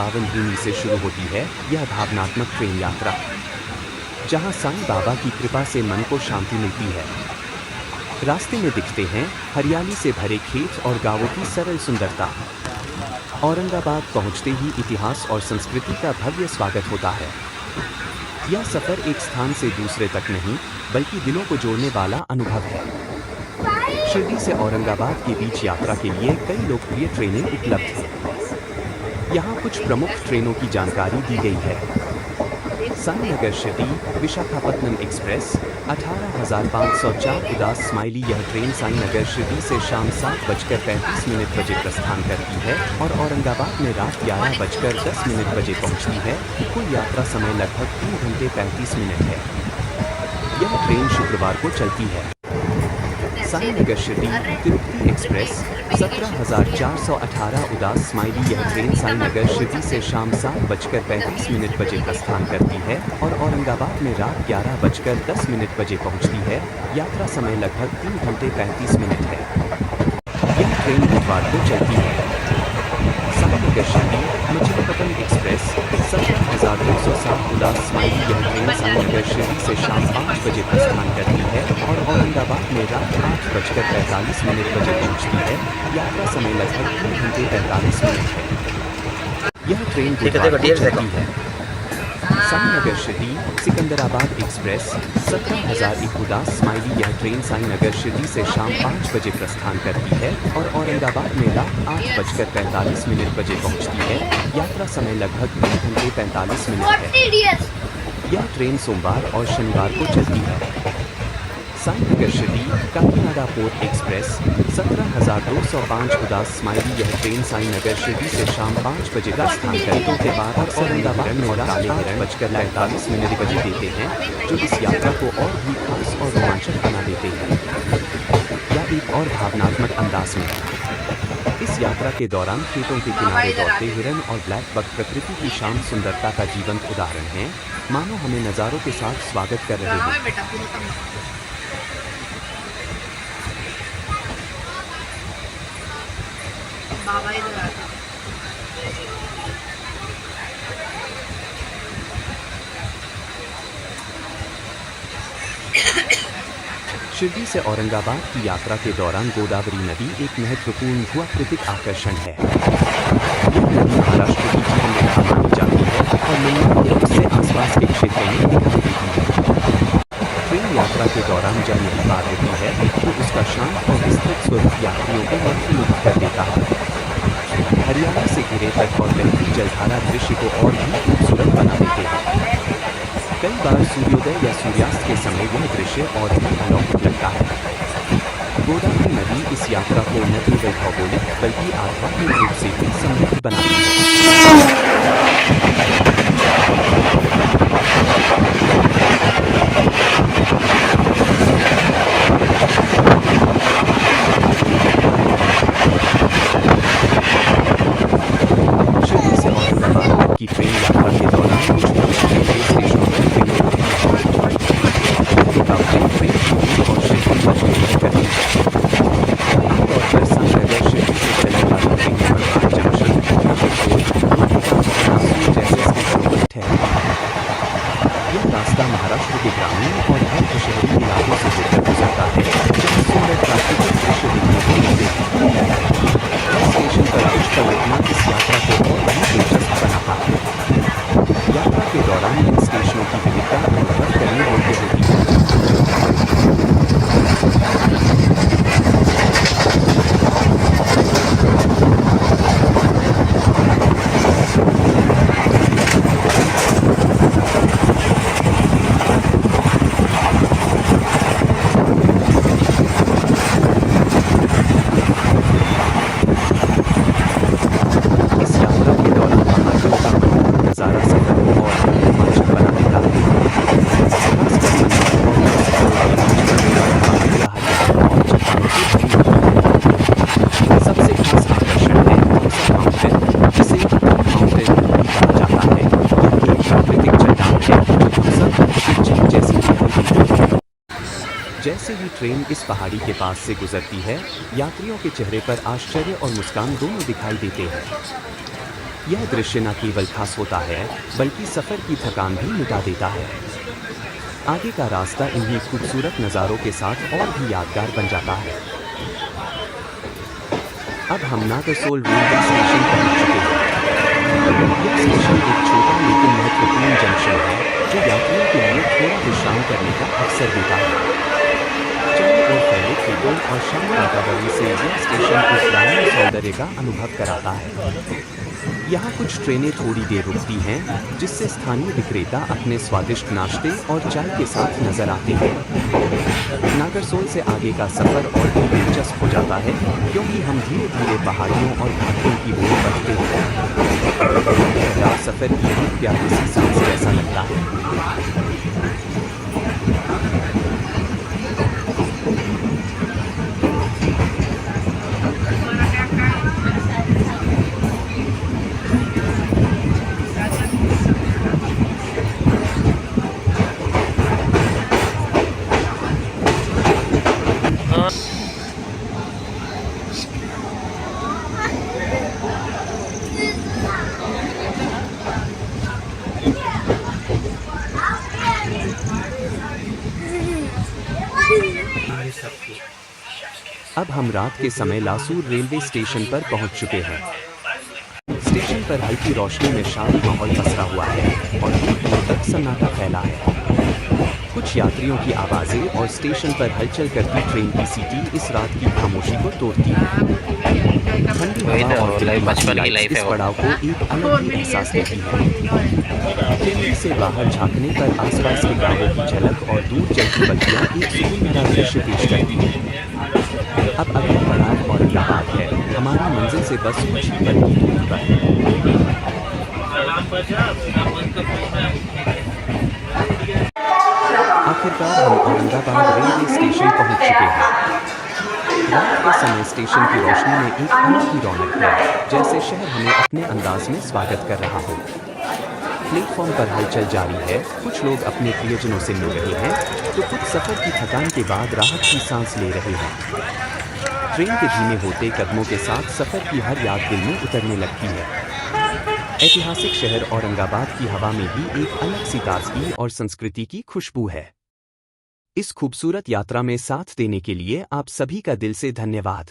पावन भूमि से शुरू होती है यह भावनात्मक ट्रेन यात्रा, जहां साईं बाबा की कृपा से मन को शांति मिलती है। रास्ते में दिखते हैं हरियाली से भरे खेत और गांवों की सरल सुंदरता। औरंगाबाद पहुंचते ही इतिहास और संस्कृति का भव्य स्वागत होता है। यह सफर एक स्थान से दूसरे तक नहीं, बल्कि दिलों को जोड़ने वाला अनुभव है। शिरडी से औरंगाबाद के बीच यात्रा के लिए कई लोकप्रिय ट्रेनें उपलब्ध हैं। यहाँ कुछ प्रमुख ट्रेनों की जानकारी दी गई है। साईनगर शिरडी विशाखापट्टनम एक्सप्रेस 18,504 उदास स्माइली। यह ट्रेन साईनगर शिरडी से शाम 7:35 बजे प्रस्थान करती है और औरंगाबाद में रात 11:10 बजे पहुंचती है। कुल यात्रा समय लगभग 3 घंटे 35 मिनट है। यह ट्रेन शुक्रवार को चलती है। साईनगर शिरडी तिरुपति एक्सप्रेस 17,418 उदास स्माइली। यह ट्रेन साईनगर शिरडी से शाम 7:35 बजे प्रस्थान करती है और औरंगाबाद में रात 11:10 बजे पहुंचती है। यात्रा समय लगभग 3 घंटे 35 मिनट है। यह ट्रेन बुधवार को चलती है। साईनगर शिरडी मछलीपट्टनम एक्सप्रेस 17,207 उदास स्माइली। यह ट्रेन साईनगर शिरडी से शाम 5 बजे प्रस्थान करती है और औरंगाबाद में रात 8:45 बजे पहुंचती है। यात्रा समय लगभग 3 घंटे 45 मिनट है। यह ट्रेन बुधवार को चलती है। साईनगर शिरडी सिकंदराबाद एक्सप्रेस 17,001 उदास स्माइली। यह ट्रेन साईनगर शिरडी से शाम 5 बजे प्रस्थान करती है और औरंगाबाद में रात 8:45 बजे पहुंचती है। यात्रा समय लगभग 3 घंटे 45 मिनट है। यह ट्रेन सोमवार और शनिवार को चलती है। साईनगर शिरडी काकीनाडा पोर्ट एक्सप्रेस 17,205 उदास स्माइली। यह ट्रेन साईनगर शिरडी से शाम 5 बजे प्रस्थान करने के बाद और औरंगाबाद में रात 8:45 बजे देते हैं, जो इस यात्रा को और भी खास और रोमांचक बना देते हैं। या एक और भावनात्मक अंदाज में इस यात्रा के दौरान खेतों के किनारे दौड़ते हिरन और ब्लैक बक प्रकृति की शांत सुंदरता का जीवंत उदाहरण है, मानो हमें नज़ारों के साथ स्वागत कर रहे हैं। शिरडी से औरंगाबाद की यात्रा के दौरान गोदावरी नदी एक महत्वपूर्ण भूआकृतिक आकर्षण है। यह नदी महाराष्ट्र की जीवन रेखा मानी जाती है और मुंबई के उससे आसपास के क्षेत्रों में दिखाई देती है। ट्रेन यात्रा के दौरान जब नदी पार होती है तो उसका शांत और विस्तृत स्वरूप यात्रियों को मंत्रमुग्ध कर देता है। हरियाली से घिरे तट और बहती जलधारा दृश्य को और भी खूबसूरत बना देते हैं। कई बार सूर्योदय या सूर्यास्त के समय यह दृश्य और भी अलौकिक लगता है। गोदावरी नदी इस यात्रा को न केवल भौगोलिक बल्कि आध्यात्मिक रूप से भी समृद्ध बनाती है। शिरडी से औरंगाबाद तक की ट्रेन यात्रा के दौरान कुछ प्रमुख रेलवे स्टेशनों पर ट्रेनें रुकती हैं। ट्रेन शिरडी और शिरडी मछली करती है। आमतौर पर साईनगर शिरडी से चलने वाली ट्रेनें बलराम जंक्शन, जैसे स्थानों पर ठहरती हैं। यह रास्ता महाराष्ट्र के ग्रामीण और अर्ध शहरी इलाकों से होकर गुजरता है, जहाँ सुंदर प्राकृतिक दृश्य देखने को मिलते हैं। स्टेशन पर कुछ परियोजना इस यात्रा को और भी दिलचस्प बनाता है। यात्रा के दौरान इन स्टेशनों की विविधता अनुभव करने योग्य होती है। जैसे ही ट्रेन इस पहाड़ी के पास से गुजरती है, यात्रियों के चेहरे पर आश्चर्य और मुस्कान दोनों दिखाई देते हैं। यह दृश्य न केवल खास होता है बल्कि सफ़र की थकान भी मिटा देता है। आगे का रास्ता इन्हीं खूबसूरत नज़ारों के साथ और भी यादगार बन जाता है। अब हम नागरसोल रेलवे स्टेशन पहुंच चुके हैं। यह स्टेशन एक छोटा लेकिन महत्वपूर्ण जंक्शन है जो यात्रियों के लिए थोड़ा विश्राम करने का अवसर देता है। चारों ओर फैले खेतों और शांत वातावरण से यह स्टेशन एक ग्रामीण सौंदर्य का अनुभव कराता है। यहाँ कुछ ट्रेनें थोड़ी देर रुकती हैं, जिससे स्थानीय विक्रेता अपने स्वादिष्ट नाश्ते और चाय के साथ नजर आते हैं। नागरसोल से आगे का सफर और भी दिलचस्प हो जाता है क्योंकि हम धीरे धीरे पहाड़ियों और घाटियों की ओर बढ़ते हैं। रात सफर की एक प्यारी सी सांस जैसा लगता है। अब हम रात के समय लासूर रेलवे स्टेशन पर पहुंच चुके हैं। स्टेशन पर हल्की रोशनी में शांत माहौल पसरा हुआ है और दूर दूर तक सन्नाटा फैला है। कुछ यात्रियों की आवाज़ें और स्टेशन पर हलचल करती ट्रेन की सीटी इस रात की खामोशी को तोड़ती है। ठंडी हवा और लाइट्स इस पड़ाव को एक अलग ही एहसास देती है। खिड़की से बाहर झांकने पर आसपास के गांवों की झलक और दूर चलती बत्तियां एक सुकून भरा दृश्य पेश करती हैं। अब अगला पड़ाव औरंगाबाद है, हमारी मंजिल से बस कुछ ही पल की दूरी पर। आखिरकार हम औरंगाबाद रेलवे स्टेशन पहुंच चुके हैं। रात के समय स्टेशन की रोशनी में एक अलग ही रौनक है, जैसे शहर हमें अपने अंदाज में स्वागत कर रहा हो। प्लेटफॉर्म पर हलचल जारी है, कुछ लोग अपने प्रियजनों से मिल रहे हैं तो कुछ सफ़र की थकान के बाद राहत की सांस ले रहे हैं। ट्रेन के धीमे होते कदमों के साथ सफ़र की हर याद दिल में उतरने लगती है। ऐतिहासिक शहर औरंगाबाद की हवा में भी एक अलग सी ताजगी और संस्कृति की खुशबू है। इस खूबसूरत यात्रा में साथ देने के लिए आप सभी का दिल से धन्यवाद।